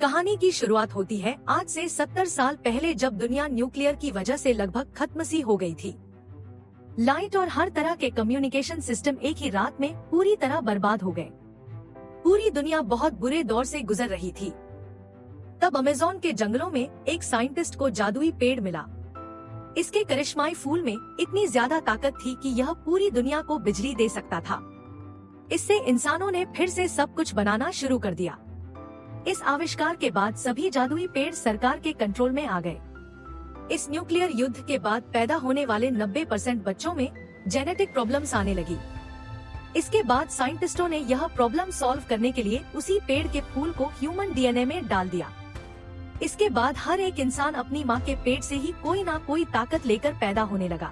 कहानी की शुरुआत होती है आज से 70 साल पहले, जब दुनिया न्यूक्लियर की वजह से लगभग खत्म सी हो गई थी। लाइट और हर तरह के कम्युनिकेशन सिस्टम एक ही रात में पूरी तरह बर्बाद हो गए। पूरी दुनिया बहुत बुरे दौर से गुजर रही थी। तब अमेज़न के जंगलों में एक साइंटिस्ट को जादुई पेड़ मिला। इसके करिश्माई फूल में इतनी ज्यादा ताकत थी कि यह पूरी दुनिया को बिजली दे सकता था। इससे इंसानों ने फिर से सब कुछ बनाना शुरू कर दिया। इस आविष्कार के बाद सभी जादुई पेड़ सरकार के कंट्रोल में आ गए। इस न्यूक्लियर युद्ध के बाद पैदा होने वाले 90% बच्चों में जेनेटिक प्रॉब्लम्स आने लगी। इसके बाद साइंटिस्टों ने यह प्रॉब्लम सॉल्व करने के लिए उसी पेड़ के फूल को ह्यूमन डीएनए में डाल दिया। इसके बाद हर एक इंसान अपनी माँ के पेट से ही कोई ना कोई ताकत लेकर पैदा होने लगा।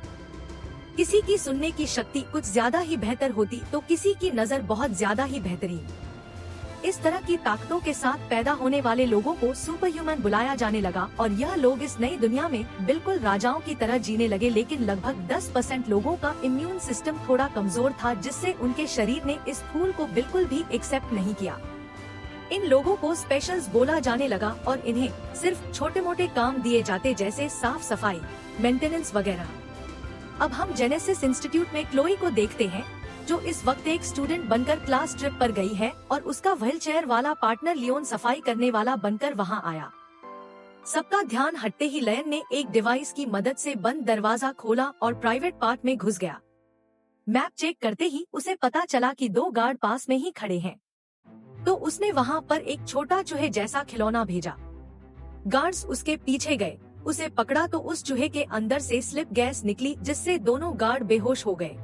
किसी की सुनने की शक्ति कुछ ज्यादा ही बेहतर होती तो किसी की नजर बहुत ज्यादा ही बेहतरीन। इस तरह की ताकतों के साथ पैदा होने वाले लोगों को सुपर ह्यूमन बुलाया जाने लगा और यह लोग इस नई दुनिया में बिल्कुल राजाओं की तरह जीने लगे। लेकिन लगभग 10% लोगों का इम्यून सिस्टम थोड़ा कमजोर था, जिससे उनके शरीर ने इस फूल को बिल्कुल भी एक्सेप्ट नहीं किया। इन लोगों को स्पेशल्स बोला जाने लगा और इन्हें सिर्फ छोटे मोटे काम दिए जाते, जैसे साफ सफाई, मेंटेनेंस वगैरह। अब हम जेनेसिस इंस्टीट्यूट में क्लोई को देखते हैं, जो इस वक्त एक स्टूडेंट बनकर क्लास ट्रिप पर गई है और उसका व्हीलचेयर वाला पार्टनर लियोन सफाई करने वाला बनकर वहां आया। सबका ध्यान हटते ही लियोन ने एक डिवाइस की मदद से बंद दरवाजा खोला और प्राइवेट पार्ट में घुस गया। मैप चेक करते ही उसे पता चला कि 2 गार्ड पास में ही खड़े हैं, तो उसने वहां पर एक छोटा चूहे जैसा खिलौना भेजा। गार्ड्स उसके पीछे गए, उसे पकड़ा तो उस चूहे के अंदर से स्लिप गैस निकली, जिससे दोनों गार्ड बेहोश हो गए।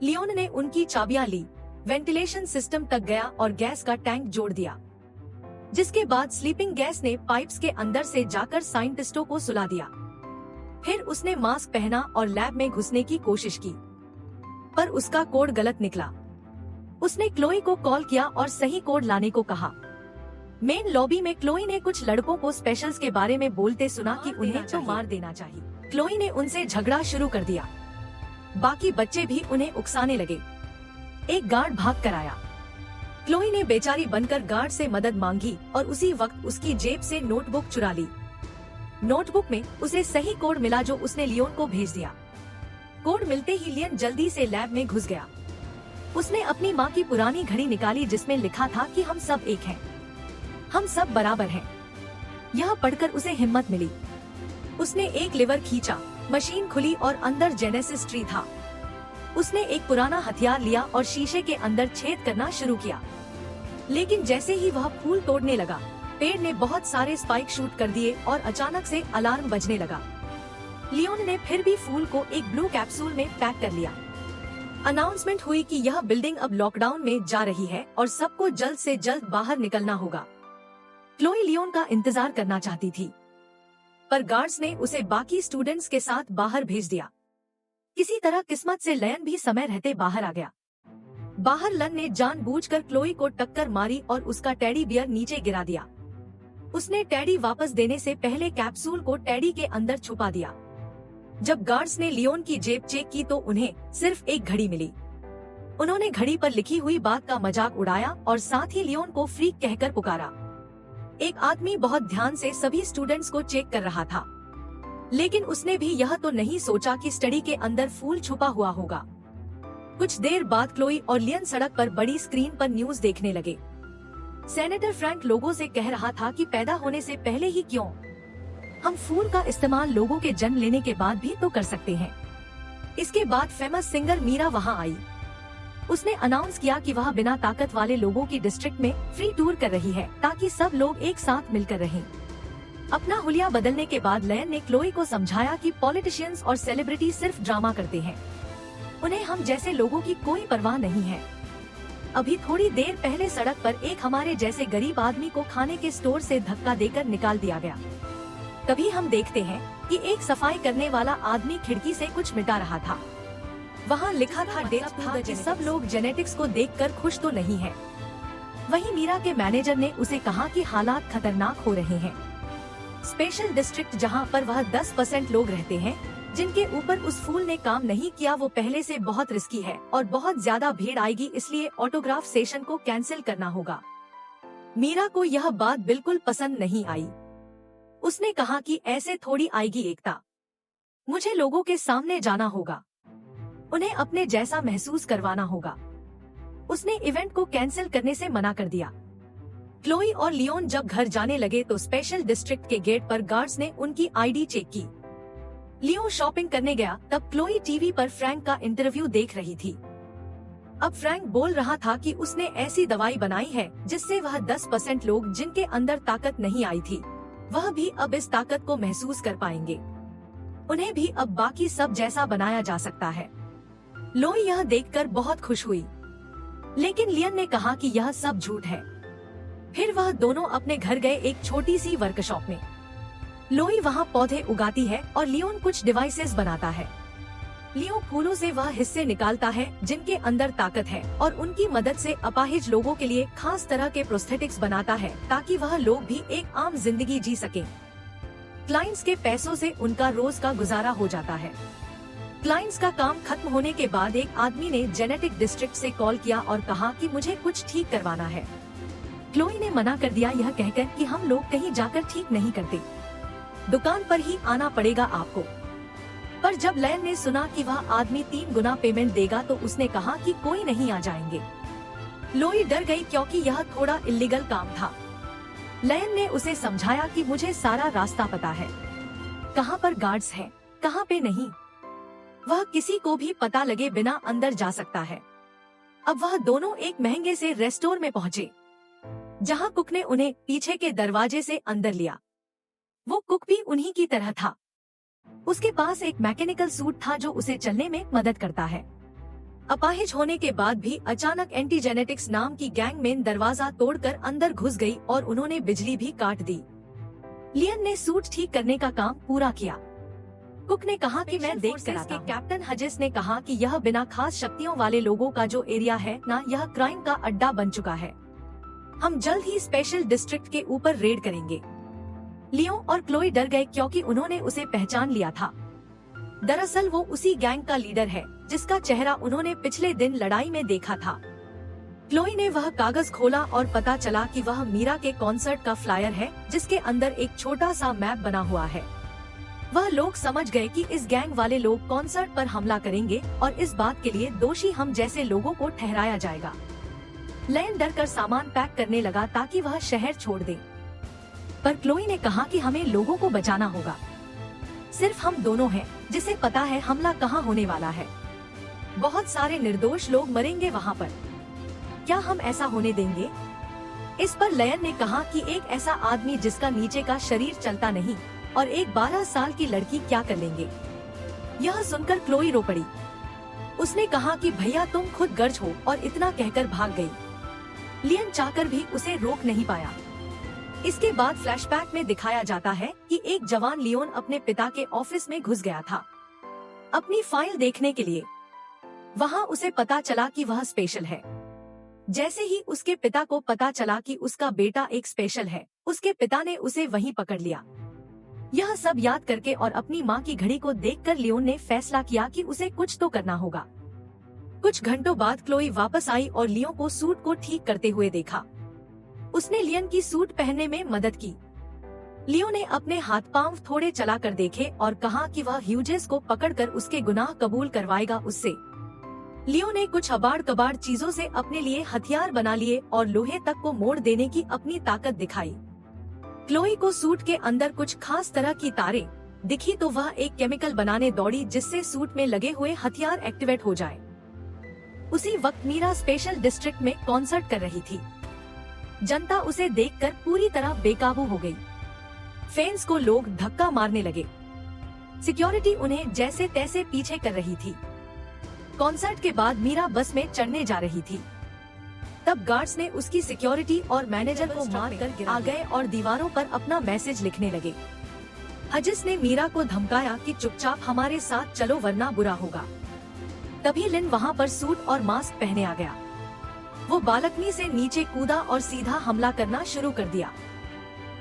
लियोन ने उनकी चाबियां ली, वेंटिलेशन सिस्टम तक गया और गैस का टैंक जोड़ दिया, जिसके बाद स्लीपिंग गैस ने पाइप्स के अंदर से जाकर साइंटिस्टों को सुला दिया। फिर उसने मास्क पहना और लैब में घुसने की कोशिश की, पर उसका कोड गलत निकला। उसने क्लोई को कॉल किया और सही कोड लाने को कहा। मेन लॉबी में क्लोई ने कुछ लड़कों को स्पेशल्स के बारे में बोलते सुना कि उन्हें तो मार देना चाहिए। क्लोई ने उनसे झगड़ा शुरू कर दिया। बाकी बच्चे भी उन्हें उकसाने लगे। एक गार्ड भाग कर आया। क्लोई ने बेचारी बनकर गार्ड से मदद मांगी और उसी वक्त उसकी जेब से नोटबुक चुरा ली। नोटबुक में उसे सही कोड मिला जो उसने लियोन को भेज दिया। कोड मिलते ही लियोन जल्दी से लैब में घुस गया। उसने अपनी माँ की पुरानी घड़ी निकाली, जिसमें लिखा था कि हम सब एक हैं, हम सब बराबर हैं। यह पढ़कर उसे हिम्मत मिली। उसने एक लीवर खींचा, मशीन खुली और अंदर जेनेसिस ट्री था। उसने एक पुराना हथियार लिया और शीशे के अंदर छेद करना शुरू किया। लेकिन जैसे ही वह फूल तोड़ने लगा, पेड़ ने बहुत सारे स्पाइक शूट कर दिए और अचानक से अलार्म बजने लगा। लियोन ने फिर भी फूल को एक ब्लू कैप्सूल में पैक कर लिया। अनाउंसमेंट हुई कि यह बिल्डिंग अब लॉकडाउन में जा रही है और सबको जल्द से जल्द बाहर निकलना होगा। क्लोई लियोन का इंतजार करना चाहती थी, पर गार्ड्स ने उसे बाकी स्टूडेंट्स के साथ बाहर भेज दिया। किसी तरह किस्मत से लियोन भी समय रहते बाहर आ गया। बाहर लन ने जानबूझकर क्लोई को टक्कर मारी और उसका टेडी बियर नीचे गिरा दिया। उसने टेडी वापस देने से पहले कैप्सूल को टेडी के अंदर छुपा दिया। जब गार्ड्स ने लियोन की जेब चेक की तो उन्हें सिर्फ एक घड़ी मिली। उन्होंने घड़ी पर लिखी हुई बात का मजाक उड़ाया और साथ ही लियोन को फ्रीक कहकर पुकारा। एक आदमी बहुत ध्यान से सभी स्टूडेंट्स को चेक कर रहा था, लेकिन उसने भी यह तो नहीं सोचा कि स्टडी के अंदर फूल छुपा हुआ होगा। कुछ देर बाद क्लोई और लियोन सड़क पर बड़ी स्क्रीन पर न्यूज देखने लगे। सेनेटर फ्रैंक लोगों से कह रहा था कि पैदा होने से पहले ही क्यों हम फूल का इस्तेमाल लोगों के जन्म लेने के बाद भी तो कर सकते हैं। इसके बाद फेमस सिंगर मीरा वहां आई। उसने अनाउंस किया कि वह बिना ताकत वाले लोगों की डिस्ट्रिक्ट में फ्री टूर कर रही है, ताकि सब लोग एक साथ मिलकर रहें। अपना हुलिया बदलने के बाद लियोन ने क्लोई को समझाया कि पॉलिटिशियंस और सेलिब्रिटी सिर्फ ड्रामा करते हैं, उन्हें हम जैसे लोगों की कोई परवाह नहीं है। अभी थोड़ी देर पहले सड़क पर एक हमारे जैसे गरीब आदमी को खाने के स्टोर से धक्का देकर निकाल दिया गया। तभी हम देखते हैं कि एक सफाई करने वाला आदमी खिड़की से कुछ मिटा रहा था। वहाँ लिखा था डेथ टू द जेनेटिक्स। सब लोग जेनेटिक्स को देखकर खुश तो नहीं हैं। वहीं मीरा के मैनेजर ने उसे कहा कि हालात खतरनाक हो रहे हैं। स्पेशल डिस्ट्रिक्ट जहाँ पर वह 10% लोग रहते हैं, जिनके ऊपर उस फूल ने काम नहीं किया, वो पहले से बहुत रिस्की है और बहुत ज्यादा भीड़ आएगी, इसलिए ऑटोग्राफ सेशन को कैंसिल करना होगा। मीरा को यह बात बिल्कुल पसंद नहीं आई। उसने कहा कि ऐसे थोड़ी आएगी एकता। मुझे लोगों के सामने जाना होगा, उन्हें अपने जैसा महसूस करवाना होगा। उसने इवेंट को कैंसिल करने से मना कर दिया। क्लोई और लियोन जब घर जाने लगे तो स्पेशल डिस्ट्रिक्ट के गेट पर गार्ड्स ने उनकी आईडी चेक की। लियोन शॉपिंग करने गया, तब क्लोई टीवी पर फ्रैंक का इंटरव्यू देख रही थी। अब फ्रैंक बोल रहा था कि उसने ऐसी दवाई बनाई है जिससे वह 10% लोग जिनके अंदर ताकत नहीं आई थी, वह भी अब इस ताकत को महसूस कर पाएंगे। उन्हें भी अब बाकी सब जैसा बनाया जा सकता है। लोई यह देखकर बहुत खुश हुई, लेकिन लियन ने कहा कि यह सब झूठ है। फिर वह दोनों अपने घर गए, एक छोटी सी वर्कशॉप में। लोई वहाँ पौधे उगाती है और लियोन कुछ डिवाइसेस बनाता है। लियो फूलों से वह हिस्से निकालता है जिनके अंदर ताकत है और उनकी मदद से अपाहिज लोगों के लिए खास तरह के प्रोस्थेटिक्स बनाता है ताकि वह लोग भी एक आम जिंदगी जी सकें। क्लाइंट्स के पैसों से उनका रोज का गुजारा हो जाता है। क्लाइंट्स का काम खत्म होने के बाद एक आदमी ने जेनेटिक डिस्ट्रिक्ट से कॉल किया और कहा कि मुझे कुछ ठीक करवाना है। क्लोई ने मना कर दिया, यह कहकर कि हम लोग कहीं जाकर ठीक नहीं करते, दुकान पर ही आना पड़ेगा आपको। पर जब लैन ने सुना कि वह आदमी 3 गुना पेमेंट देगा तो उसने कहा कि कोई नहीं आ जाएंगे। लोई डर गई क्योंकि यह थोड़ा इल्लीगल काम था। लैन ने उसे समझाया कि मुझे सारा रास्ता पता है, कहाँ पर गार्ड्स हैं, कहाँ पे नहीं। वह किसी को भी पता लगे बिना अंदर जा सकता है। अब वह दोनों एक महंगे से रेस्टोरेंट में पहुँचे, जहाँ कुक ने उन्हें पीछे के दरवाजे से अंदर लिया। वो कुक भी उन्हीं की तरह था। उसके पास एक मैकेनिकल सूट था जो उसे चलने में मदद करता है। अपाहिज होने के बाद भी अचानक एंटी जेनेटिक्स नाम की गैंग में दरवाजा तोड़कर अंदर घुस गई और उन्होंने बिजली भी काट दी। लियन ने सूट ठीक करने का काम पूरा किया। कुक ने कहा कि मैं देख कर आता हूं। कैप्टन हजिस ने कहा कि यह बिना खास शक्तियों वाले लोगों का जो एरिया है ना, यह क्राइम का अड्डा बन चुका है। हम जल्द ही स्पेशल डिस्ट्रिक्ट के ऊपर रेड करेंगे। लियो और क्लोई डर गए क्योंकि उन्होंने उसे पहचान लिया था। दरअसल वो उसी गैंग का लीडर है जिसका चेहरा उन्होंने पिछले दिन लड़ाई में देखा था। क्लोई ने वह कागज खोला और पता चला कि वह मीरा के कॉन्सर्ट का फ्लायर है जिसके अंदर एक छोटा सा मैप बना हुआ है। वह लोग समझ गए कि इस गैंग वाले लोग कॉन्सर्ट पर हमला करेंगे और इस बात के लिए दोषी हम जैसे लोगों को ठहराया जाएगा। लैन डर कर सामान पैक करने लगा ताकि वह शहर छोड़ दे, पर क्लोई ने कहा कि हमें लोगों को बचाना होगा। सिर्फ हम दोनों हैं जिसे पता है हमला कहाँ होने वाला है। बहुत सारे निर्दोष लोग मरेंगे वहाँ पर। क्या हम ऐसा होने देंगे? इस पर लयन ने कहा कि एक ऐसा आदमी जिसका नीचे का शरीर चलता नहीं और एक 12 साल की लड़की क्या कर लेंगे। यह सुनकर क्लोई रो पड़ी। उसने कहा कि भैया तुम खुद गर्ज हो, और इतना कहकर भाग गई। लियन चाहकर भी उसे रोक नहीं पाया। इसके बाद फ्लैशबैक में दिखाया जाता है कि एक जवान लियोन अपने पिता के ऑफिस में घुस गया था अपनी फाइल देखने के लिए। वहाँ उसे पता चला कि वह स्पेशल है। जैसे ही उसके पिता को पता चला कि उसका बेटा एक स्पेशल है, उसके पिता ने उसे वहीं पकड़ लिया। यह सब याद करके और अपनी माँ की घड़ी को देखकर लियोन ने फैसला किया कि उसे कुछ तो करना होगा। कुछ घंटों बाद क्लोई वापस आई और लियो को सूट को ठीक करते हुए देखा। उसने लियन की सूट पहनने में मदद की। लियो ने अपने हाथ पांव थोड़े चला कर देखे और कहा कि वह ह्यूजेस को पकड़कर उसके गुनाह कबूल करवाएगा उससे। लियो ने कुछ अबाड़ कबाड़ चीजों से अपने लिए हथियार बना लिए और लोहे तक को मोड़ देने की अपनी ताकत दिखाई। क्लोई को सूट के अंदर कुछ खास तरह की तारें दिखी तो वह एक केमिकल बनाने दौड़ी जिससे सूट में लगे हुए हथियार एक्टिवेट हो जाए। उसी वक्त मीरा स्पेशल डिस्ट्रिक्ट में कॉन्सर्ट कर रही थी। जनता उसे देखकर पूरी तरह बेकाबू हो गई। फैंस को लोग धक्का मारने लगे। सिक्योरिटी उन्हें जैसे तैसे पीछे कर रही थी। कॉन्सर्ट के बाद मीरा बस में चढ़ने जा रही थी। तब गार्ड्स ने उसकी सिक्योरिटी और मैनेजर को मारकर आ गए और दीवारों पर अपना मैसेज लिखने लगे। हजिस ने मीरा को धमकाया कि चुपचाप हमारे साथ चलो वरना बुरा होगा। तभी लिन वहाँ पर सूट और मास्क पहने आ गया। वो बालकनी से नीचे कूदा और सीधा हमला करना शुरू कर दिया,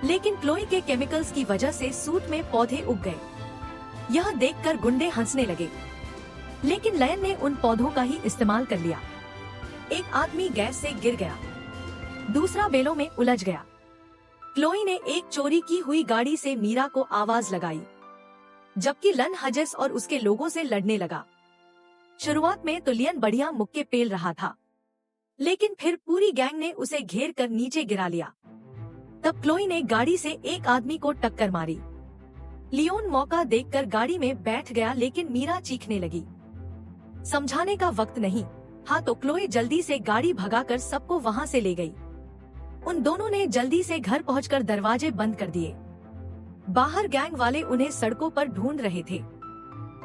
लेकिन क्लोई के केमिकल्स की वजह से सूट में पौधे उग गए। यह देखकर गुंडे हंसने लगे, लेकिन लयन ने उन पौधों का ही इस्तेमाल कर लिया। एक आदमी गैस से गिर गया। दूसरा बेलों में उलझ गया। क्लोई ने एक चोरी की हुई गाड़ी से मीरा को आवाज लगाई, जबकि लन हजेस और उसके लोगों से लड़ने लगा। शुरुआत में तो लियन बढ़िया मुक्के पेल रहा था, लेकिन फिर पूरी गैंग ने उसे घेर कर नीचे गिरा लिया। तब क्लोई ने गाड़ी से एक आदमी को टक्कर मारी। लियोन मौका देखकर गाड़ी में बैठ गया, लेकिन मीरा चीखने लगी। समझाने का वक्त नहीं। हाँ, तो क्लोई जल्दी से गाड़ी भगाकर सबको वहाँ से ले गई। उन दोनों ने जल्दी से घर पहुंचकर दरवाजे बंद कर दिए। बाहर गैंग वाले उन्हें सड़कों पर ढूंढ रहे थे।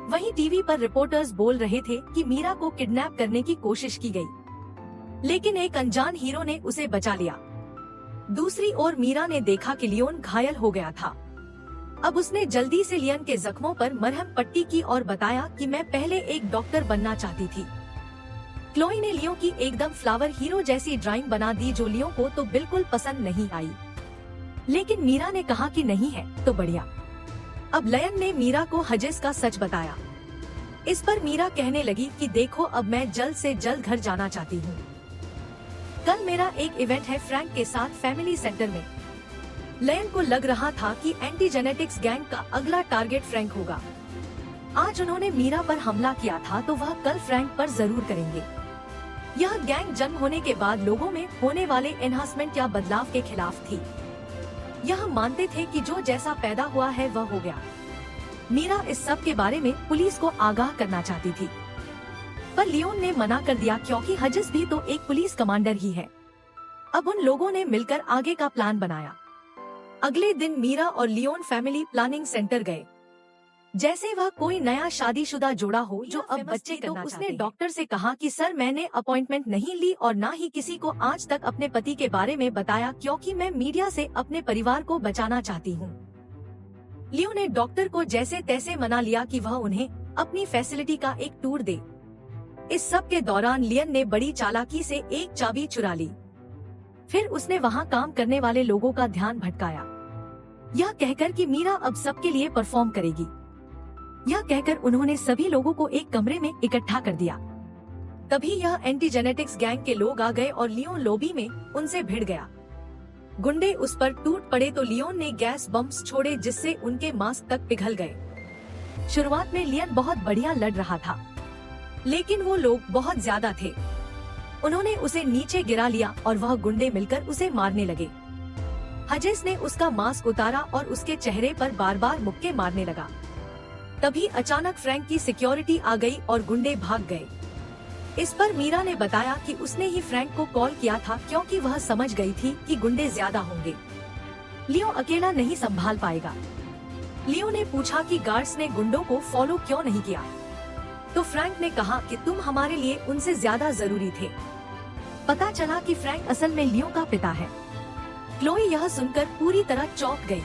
वहीं टीवी पर रिपोर्टर्स बोल रहे थे कि मीरा को किडनैप करने की कोशिश की गई, लेकिन एक अनजान हीरो ने उसे बचा लिया। दूसरी ओर मीरा ने देखा कि लियोन घायल हो गया था। अब उसने जल्दी से लियन के जख्मों पर मरहम पट्टी की और बताया कि मैं पहले एक डॉक्टर बनना चाहती थी। क्लोई ने लियो की एकदम फ्लावर हीरो जैसी ड्राइंग बना दी, जो लियो को तो बिल्कुल पसंद नहीं आई। लेकिन मीरा ने कहा कि नहीं है तो बढ़िया। अब लयन ने मीरा को हजेस का सच बताया। इस पर मीरा कहने लगी कि देखो, अब मैं जल्द से जल्द घर जाना चाहती हूँ। कल मेरा एक इवेंट है फ्रैंक के साथ फैमिली सेंटर में। लयन को लग रहा था कि एंटी जेनेटिक्स गैंग का अगला टारगेट फ्रैंक होगा। आज उन्होंने मीरा पर हमला किया था, तो वह कल फ्रैंक पर जरूर करेंगे। यह गैंग जन्म होने के बाद लोगों में होने वाले एनहांसमेंट या बदलाव के खिलाफ थी। यह मानते थे कि जो जैसा पैदा हुआ है वह हो गया। मीरा इस सब के बारे में पुलिस को आगाह करना चाहती थी, पर लियोन ने मना कर दिया, क्योंकि हजेस भी तो एक पुलिस कमांडर ही है। अब उन लोगों ने मिलकर आगे का प्लान बनाया। अगले दिन मीरा और लियोन फैमिली प्लानिंग सेंटर गए, जैसे वह कोई नया शादीशुदा जोड़ा हो जो अब बच्चे करना चाहते हैं। उसने डॉक्टर से कहा कि सर, मैंने अपॉइंटमेंट नहीं ली और ना ही किसी को आज तक अपने पति के बारे में बताया, क्योंकि मैं मीडिया से अपने परिवार को बचाना चाहती हूँ। लियो ने डॉक्टर को जैसे तैसे मना लिया कि वह उन्हें अपनी फैसिलिटी का एक टूर दे। इस सब के दौरान लियन ने बड़ी चालाकी से एक चाबी चुरा ली। फिर उसने वहाँ काम करने वाले लोगों का ध्यान भटकाया, यह कहकर कि मीरा अब सबके लिए परफॉर्म करेगी। यह कहकर उन्होंने सभी लोगों को एक कमरे में इकट्ठा कर दिया। तभी यह एंटी जेनेटिक्स गैंग के लोग आ गए और लियोन लॉबी में उनसे भिड़ गया। गुंडे उस पर टूट पड़े तो लियोन ने गैस बम्स छोड़े, जिससे उनके मास्क तक पिघल गए। शुरुआत में लियन बहुत बढ़िया लड़ रहा था, लेकिन वो लोग बहुत ज्यादा थे। उन्होंने उसे नीचे गिरा लिया और वह गुंडे मिलकर उसे मारने लगे। हजेस ने उसका मास्क उतारा और उसके चेहरे पर बार बार मुक्के मारने लगा। तभी अचानक फ्रैंक की सिक्योरिटी आ गई और गुंडे भाग गए। इस पर मीरा ने बताया कि उसने ही फ्रैंक को कॉल किया था, क्योंकि वह समझ गई थी कि गुंडे ज्यादा होंगे, लियो अकेला नहीं संभाल पाएगा। लियो ने पूछा कि गार्ड्स ने गुंडों को फॉलो क्यों नहीं किया, तो फ्रैंक ने कहा कि तुम हमारे लिए उनसे ज्यादा जरूरी थे। पता चला कि फ्रैंक असल में लियो का पिता है। क्लोई यह सुनकर पूरी तरह चौंक गई।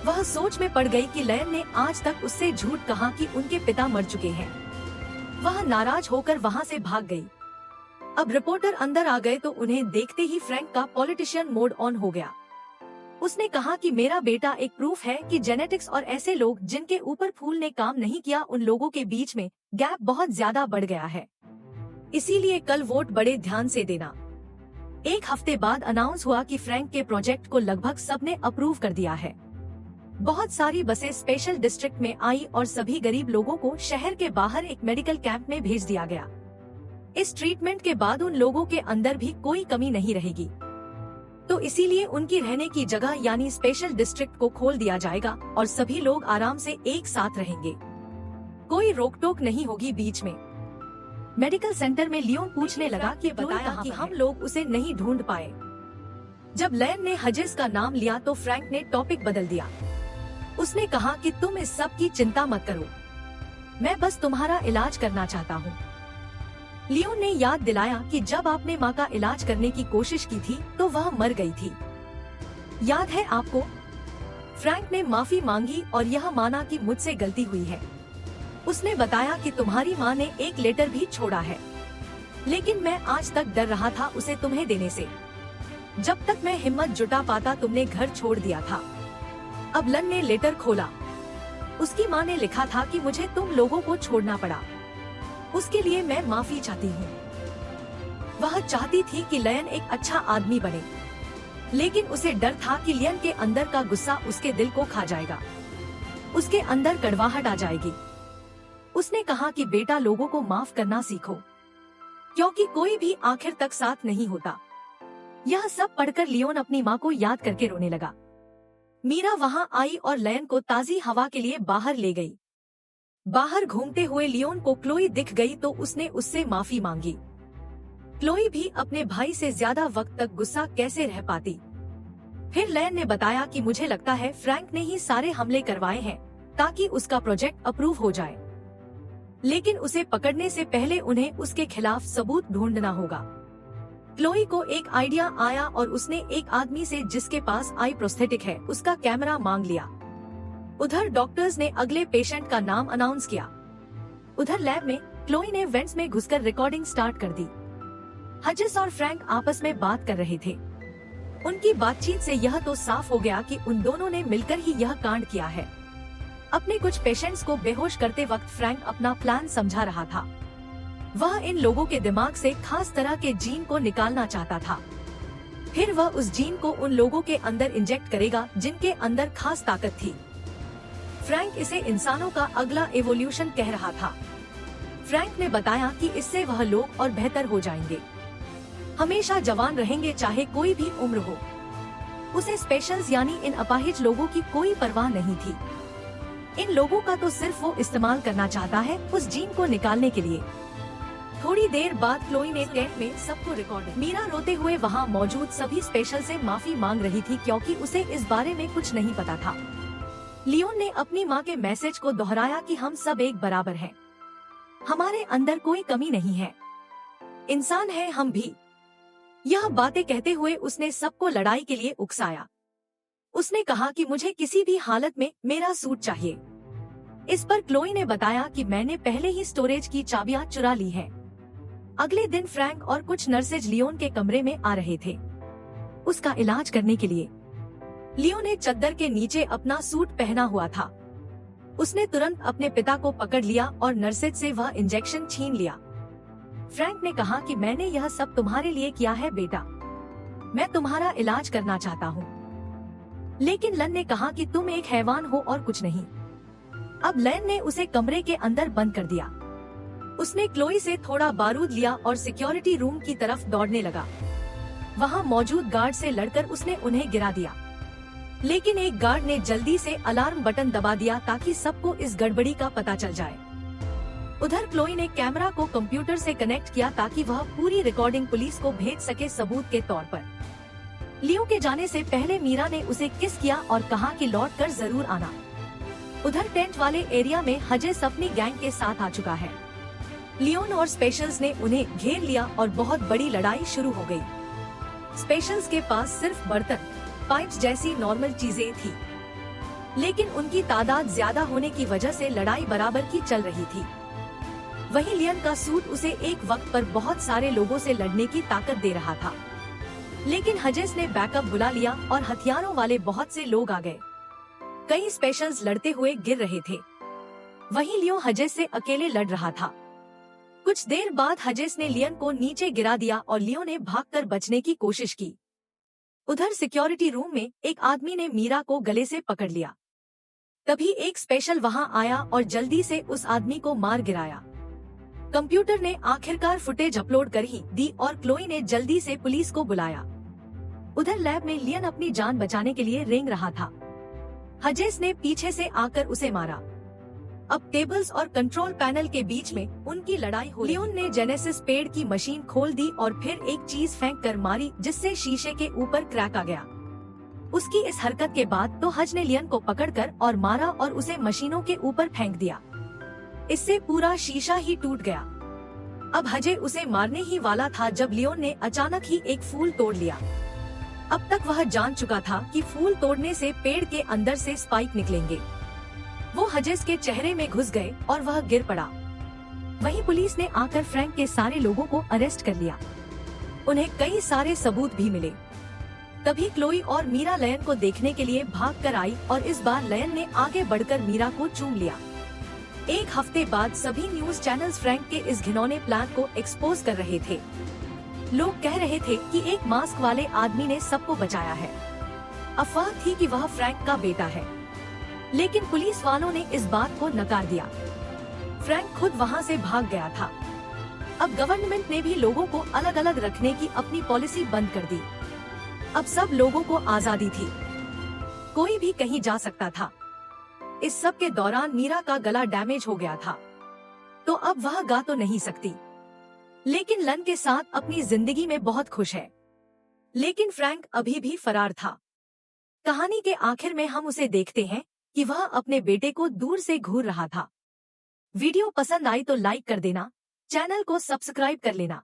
वह सोच में पड़ गई कि लयन ने आज तक उससे झूठ कहा कि उनके पिता मर चुके हैं। वह नाराज होकर वहाँ से भाग गई। अब रिपोर्टर अंदर आ गए तो उन्हें देखते ही फ्रैंक का पॉलिटिशियन मोड ऑन हो गया। उसने कहा कि मेरा बेटा एक प्रूफ है कि जेनेटिक्स और ऐसे लोग जिनके ऊपर फूल ने काम नहीं किया, उन लोगों के बीच में गैप बहुत ज्यादा बढ़ गया है। इसीलिए कल वोट बड़े ध्यान से देना। एक हफ्ते बाद अनाउंस हुआ कि फ्रैंक के प्रोजेक्ट को लगभग सबने अप्रूव कर दिया है। बहुत सारी बसें स्पेशल डिस्ट्रिक्ट में आई और सभी गरीब लोगों को शहर के बाहर एक मेडिकल कैंप में भेज दिया गया। इस ट्रीटमेंट के बाद उन लोगों के अंदर भी कोई कमी नहीं रहेगी, तो इसीलिए उनकी रहने की जगह यानी स्पेशल डिस्ट्रिक्ट को खोल दिया जाएगा और सभी लोग आराम से एक साथ रहेंगे। कोई रोक टोक नहीं होगी बीच में। मेडिकल सेंटर में लियोन पूछने लगा कि बताया कि हम लोग उसे नहीं ढूंढ पाए। जब लयन ने हजेस का नाम लिया तो फ्रैंक ने टॉपिक बदल दिया। उसने कहा कि तुम इस सब की चिंता मत करो, मैं बस तुम्हारा इलाज करना चाहता हूँ। लियोन ने याद दिलाया कि जब आपने माँ का इलाज करने की कोशिश की थी तो वह मर गई थी, याद है आपको? फ्रैंक ने माफी मांगी और यह माना कि मुझसे गलती हुई है। उसने बताया कि तुम्हारी माँ ने एक लेटर भी छोड़ा है, लेकिन मैं आज तक डर रहा था उसे तुम्हें देने से। जब तक मैं हिम्मत जुटा पाता तुमने घर छोड़ दिया था। अब लन ने लेटर खोला। उसकी माँ ने लिखा था कि मुझे तुम लोगों को छोड़ना पड़ा, उसके लिए मैं माफी चाहती हूँ। वह चाहती थी कि लयन एक अच्छा आदमी बने, लेकिन उसे डर था कि लियन के अंदर का गुस्सा उसके दिल को खा जाएगा, उसके अंदर कड़वाहट आ जाएगी। उसने कहा कि बेटा, लोगों को माफ करना सीखो, क्योंकि कोई भी आखिर तक साथ नहीं होता। यह सब पढ़कर लियोन अपनी माँ को याद करके रोने लगा। मीरा वहाँ आई और लयन को ताजी हवा के लिए बाहर ले गई। बाहर घूमते हुए लियोन को क्लोई दिख गई तो उसने उससे माफी मांगी। क्लोई भी अपने भाई से ज्यादा वक्त तक गुस्सा कैसे रह पाती। फिर लयन ने बताया कि मुझे लगता है फ्रैंक ने ही सारे हमले करवाए हैं ताकि उसका प्रोजेक्ट अप्रूव हो जाए, लेकिन उसे पकड़ने से पहले उन्हें उसके खिलाफ सबूत ढूंढना होगा। क्लोई को एक आइडिया आया और उसने एक आदमी से जिसके पास आई प्रोस्थेटिक है उसका कैमरा मांग लिया। उधर डॉक्टर्स ने अगले पेशेंट का नाम अनाउंस किया। उधर लैब में क्लोई ने वेंट्स में घुसकर रिकॉर्डिंग स्टार्ट कर दी। हजेस और फ्रैंक आपस में बात कर रहे थे। उनकी बातचीत से यह तो साफ हो गया कि उन दोनों ने मिलकर ही यह कांड किया है। अपने कुछ पेशेंट्स को बेहोश करते वक्त फ्रैंक अपना प्लान समझा रहा था। वह इन लोगों के दिमाग से खास तरह के जीन को निकालना चाहता था। फिर वह उस जीन को उन लोगों के अंदर इंजेक्ट करेगा जिनके अंदर खास ताकत थी। फ्रैंक इसे इंसानों का अगला एवोल्यूशन कह रहा था। फ्रैंक ने बताया कि इससे वह लोग और बेहतर हो जाएंगे, हमेशा जवान रहेंगे चाहे कोई भी उम्र हो। उसे स्पेशल्स यानी इन अपाहिज लोगों की कोई परवाह नहीं थी। इन लोगों का तो सिर्फ वो इस्तेमाल करना चाहता है उस जीन को निकालने के लिए। थोड़ी देर बाद क्लोई ने टेंट में सबको रिकॉर्ड। मीरा रोते हुए वहाँ मौजूद सभी स्पेशल से माफी मांग रही थी क्योंकि उसे इस बारे में कुछ नहीं पता था। लियोन ने अपनी माँ के मैसेज को दोहराया कि हम सब एक बराबर हैं, हमारे अंदर कोई कमी नहीं है, इंसान है हम भी। यह बातें कहते हुए उसने सबको लड़ाई के लिए उकसाया। उसने कहा कि मुझे किसी भी हालत में मेरा सूट चाहिए। इस पर क्लोई ने बताया कि मैंने पहले ही स्टोरेज की चाबियां चुरा ली हैं। अगले दिन फ्रैंक और कुछ नर्सेज लियोन के कमरे में आ रहे थे उसका इलाज करने के लिए। लियोन ने चद्दर के नीचे अपना सूट पहना हुआ था। उसने तुरंत अपने पिता को पकड़ लिया और नर्सेज से वह इंजेक्शन छीन लिया। फ्रैंक ने कहा कि मैंने यह सब तुम्हारे लिए किया है बेटा, मैं तुम्हारा इलाज करना चाहता हूँ। लेकिन लन ने कहा कि तुम एक हैवान हो और कुछ नहीं। अब लैन ने उसे कमरे के अंदर बंद कर दिया। उसने क्लोई से थोड़ा बारूद लिया और सिक्योरिटी रूम की तरफ दौड़ने लगा। वहाँ मौजूद गार्ड से लड़कर उसने उन्हें गिरा दिया, लेकिन एक गार्ड ने जल्दी से अलार्म बटन दबा दिया ताकि सबको इस गड़बड़ी का पता चल जाए। उधर क्लोई ने कैमरा को कंप्यूटर से कनेक्ट किया ताकि वह पूरी रिकॉर्डिंग पुलिस को भेज सके सबूत के तौर पर। लियो के जाने से पहले मीरा ने उसे किस किया और कहा कि लौट कर जरूर आना। उधर टेंट वाले एरिया में हजेस अपनी गैंग के साथ आ चुका है। लियोन और स्पेशल्स ने उन्हें घेर लिया और बहुत बड़ी लड़ाई शुरू हो गई। स्पेशल्स के पास सिर्फ बर्तन, पाइप्स जैसी नॉर्मल चीजें थी, लेकिन उनकी तादाद ज्यादा होने की वजह से लड़ाई बराबर की चल रही थी। वहीं लियन का सूट उसे एक वक्त पर बहुत सारे लोगों से लड़ने की ताकत दे रहा था, लेकिन हजेस ने बैकअप बुला लिया और हथियारों वाले बहुत से लोग आ गए। कई स्पेशल्स लड़ते हुए गिर रहे थे, वहीं लियो हजेस से अकेले लड़ रहा था। कुछ देर बाद हजेस ने लियन को नीचे गिरा दिया और लियो ने भागकर बचने की कोशिश की। उधर सिक्योरिटी रूम में एक आदमी ने मीरा को गले से पकड़ लिया। तभी एक स्पेशल वहां आया और जल्दी से उस आदमी को मार गिराया। कंप्यूटर ने आखिरकार फुटेज अपलोड कर ही दी और क्लोई ने जल्दी से पुलिस को बुलाया। उधर लैब में लियन अपनी जान बचाने के लिए रेंग रहा था। हजेस ने पीछे से आकर उसे मारा। अब टेबल्स और कंट्रोल पैनल के बीच में उनकी लड़ाई हुई। लियोन ने जेनेसिस पेड़ की मशीन खोल दी और फिर एक चीज फेंक कर मारी जिससे शीशे के ऊपर क्रैक आ गया। उसकी इस हरकत के बाद तो हज ने लियन को पकड़कर और मारा और उसे मशीनों के ऊपर फेंक दिया। इससे पूरा शीशा ही टूट गया। अब हजे उसे मारने ही वाला था जब लियोन ने अचानक ही एक फूल तोड़ लिया। अब तक वह जान चुका था कि फूल तोड़ने से पेड़ के अंदर से स्पाइक निकलेंगे। वो हजेस के चेहरे में घुस गए और वह गिर पड़ा। वहीं पुलिस ने आकर फ्रैंक के सारे लोगों को अरेस्ट कर लिया। उन्हें कई सारे सबूत भी मिले। तभी क्लोई और मीरा लयन को देखने के लिए भाग कर आई और इस बार लयन ने आगे बढ़कर मीरा को चूम लिया। एक हफ्ते बाद सभी न्यूज चैनल्स फ्रैंक के इस घिनौने प्लान को एक्सपोज कर रहे थे। लोग कह रहे थे कि एक मास्क वाले आदमी ने सबको बचाया है। अफवाह थी कि वह फ्रैंक का बेटा है, लेकिन पुलिस वालों ने इस बात को नकार दिया। फ्रैंक खुद वहां से भाग गया था। अब गवर्नमेंट ने भी लोगों को अलग अलग रखने की अपनी पॉलिसी बंद कर दी। अब सब लोगों को आजादी थी, कोई भी कहीं जा सकता था। इस सब के दौरान मीरा का गला डैमेज हो गया था, तो अब वह गा तो नहीं सकती, लेकिन लन के साथ अपनी जिंदगी में बहुत खुश है। लेकिन फ्रैंक अभी भी फरार था। कहानी के आखिर में हम उसे देखते हैं कि वह अपने बेटे को दूर से घूर रहा था। वीडियो पसंद आई तो लाइक कर देना, चैनल को सब्सक्राइब कर लेना।